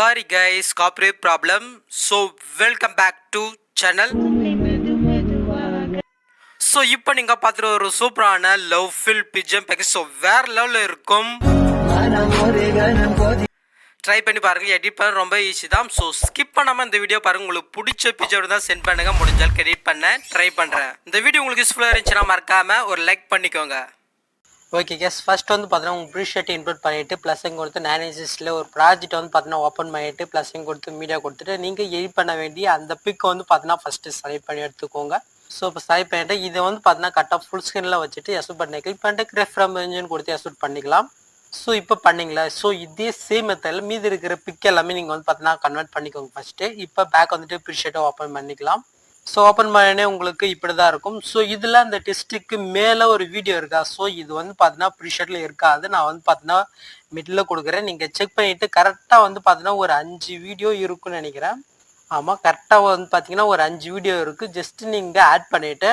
Sorry guys, copyright problem. So welcome back to channel. So இப்போ நீங்க பாத்துற ஒரு சூப்பரான love fill BGM package. So வேற லெவலில் இருக்கும். ட்ரை பண்ணி பாருங்க. எடிட் பண்ண ரொம்ப ஈஸி தான். ஸோ ஸ்கிப் பண்ணாமல் இந்த வீடியோ பாருங்க. உங்களுக்கு பிடிச்ச பிக்சர் தான் சென்ட் பண்ணுங்க. முடிஞ்சால் எடிட் பண்ண ட்ரை பண்ணுறேன். இந்த வீடியோ உங்களுக்கு யூஸ்ஃபுல்லாக இருந்துச்சுன்னா மறக்காம ஒரு லைக் பண்ணிக்கோங்க. ஓகே கேஸ், ஃபர்ஸ்ட் வந்து பார்த்தீங்கன்னா உங்கள் ப்ரீஷர்ட் இன்க்ளூட் பண்ணிவிட்டு ப்ளஸ்ஸிங் கொடுத்து நானேசிஸில் ஒரு ப்ராஜெக்ட் வந்து பார்த்தீங்கன்னா ஓப்பன் பண்ணிவிட்டு ப்ளஸ்ஸிங் கொடுத்து மீடியா கொடுத்துட்டு நீங்கள் எடிட் பண்ண வேண்டிய அந்த பிக் வந்து பார்த்தீங்கன்னா ஃபஸ்ட்டு செலக்ட் பண்ணி எடுத்துக்கோங்க. ஸோ இப்போ செலக்ட் பண்ணிவிட்டு இதை வந்து பார்த்தீங்கன்னா கரெக்டாக ஃபுல் ஸ்க்ரீனில் வச்சுட்டு எஸ்ட் பண்ணி கிளிக் பண்ணிட்டு கிராஃப் ஃப்ரம் இன்ஜின் கொடுத்து எஸ்ட் பண்ணிக்கலாம். ஸோ இப்போ பண்ணிங்களா. ஸோ இதே சேம் மெத்தடில் மீதி இருக்கிற பிக் எல்லாமே நீங்கள் வந்து பார்த்தீங்கன்னா கன்வெர்ட் பண்ணிக்கோங்க ஃபஸ்ட்டு. இப்போ பேக் வந்துட்டு ப்ரீஷர்ட்டை ஓப்பன் பண்ணிக்கலாம். ஸோ ஓப்பன் பண்ணே உங்களுக்கு இப்படி தான் இருக்கும். ஸோ இதில் அந்த டெஸ்ட்டுக்கு மேலே ஒரு வீடியோ இருக்கா. ஸோ இது வந்து பார்த்தீங்கன்னா ப்ரீஷர்ட்டில் இருக்காது. நான் வந்து பார்த்தீங்கன்னா மிடில் கொடுக்குறேன். நீங்கள் செக் பண்ணிவிட்டு கரெக்டாக வந்து பார்த்தீங்கன்னா ஒரு 5 வீடியோ இருக்குன்னு நினைக்கிறேன். ஆமாம், கரெக்டாக வந்து பார்த்தீங்கன்னா ஒரு 5 வீடியோ இருக்குது. ஜஸ்ட்டு நீங்கள் ஆட் பண்ணிவிட்டு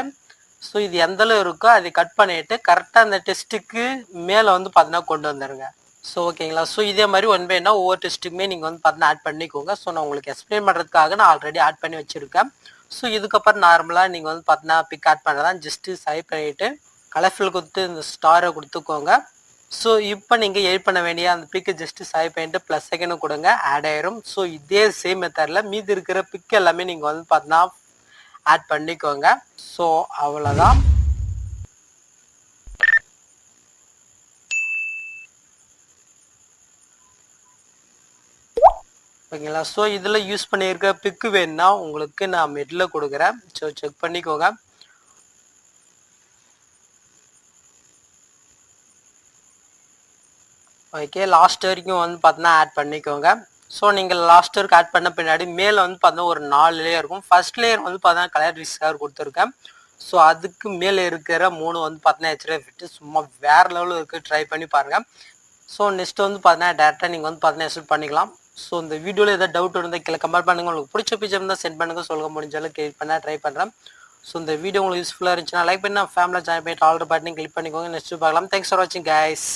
ஸோ இது எந்தளவு இருக்கோ அதை கட் பண்ணிவிட்டு கரெக்டாக அந்த டெஸ்ட்டுக்கு மேலே வந்து பார்த்தீங்கன்னா கொண்டு வந்துடுங்க. ஸோ ஓகேங்களா. ஸோ இதே மாதிரி ஒன் பைனா ஒவ்வொரு டெஸ்ட்டுக்குமே நீங்கள் வந்து பார்த்தீங்கன்னா ஆட் பண்ணிக்கோங்க. ஸோ நான் உங்களுக்கு எக்ஸ்பிளைன் பண்ணுறதுக்காக நான் ஆல்ரெடி ஆட் பண்ணி வச்சுருக்கேன். ஸோ இதுக்கப்புறம் நார்மலாக நீங்கள் வந்து பார்த்தீங்கன்னா பிக் ஆட் பண்ணுறதான் ஜஸ்ட்டு செலக்ட் பண்ணிவிட்டு கலர்ஃபுல் கொடுத்து இந்த ஸ்டாரை கொடுத்துக்கோங்க. ஸோ இப்போ நீங்கள் எடிட் பண்ண வேண்டிய அந்த பிக்கு ஜஸ்ட்டு செலக்ட் பண்ணிட்டு ப்ளஸ் செகண்ட் கொடுங்க, ஆட் ஆயிரும். ஸோ இதே சேம் மெத்தடில் மீதி இருக்கிற பிக் எல்லாமே நீங்கள் வந்து பார்த்தீங்கன்னா ஆட் பண்ணிக்கோங்க. ஸோ அவ்வளோதான். ஓகேங்களா. ஸோ இதில் யூஸ் பண்ணியிருக்க பிக்கு வேணுன்னா உங்களுக்கு நான் மிடில் கொடுக்குறேன். ஸோ செக் பண்ணிக்கோங்க. ஓகே, லாஸ்ட் வரைக்கும் வந்து பார்த்தீங்கன்னா ஆட் பண்ணிக்கோங்க. ஸோ நீங்கள் லாஸ்ட் வரைக்கும் ஆட் பண்ண பின்னாடி மேலே வந்து பார்த்தீங்கன்னா ஒரு 4 லேயர் இருக்கும். ஃபர்ஸ்ட் லேயர் வந்து பார்த்தீங்கன்னா கலர் ரிஸ்கார் கொடுத்துருக்கேன். ஸோ அதுக்கு மேலே இருக்கிற 3 வந்து பார்த்தீங்கன்னா ஹெச்டிஎஃப் விட்டு சும்மா வேறு லெவலில் இருக்குது. ட்ரை பண்ணி பாருங்கள். ஸோ நெக்ஸ்ட் வந்து பார்த்தீங்கன்னா டேரெக்டாக நீங்கள் வந்து பார்த்தீங்கன்னா எக்ஸ்போர்ட் பண்ணிக்கலாம். ஸோ இந்த வீடியோவில் ஏதாவது டவுட் இருந்தால் கீழே கமெண்ட் பண்ணுங்கள். உங்களுக்கு பிடிச்ச பிக்சர் தான் சென்ட் பண்ணுங்கள். சொல்ல முடிஞ்சாலும் கிரியேட் பண்ண ட்ரை பண்ணுறேன். ஸோ இந்த வீடியோ உங்களுக்கு யூஸ்ஃபுல்லாக இருந்துச்சுன்னா லைக் பண்ணி ஃபேமிலியில் ஜாயின் பண்ணிட்டு ஆல்ரெடி பட்டனையும் கிளிக் பண்ணிக்கோங்க. நெக்ஸ்ட் பார்க்கலாம். தேங்க்ஸ் ஃபார் வாட்சிங் கைஸ்.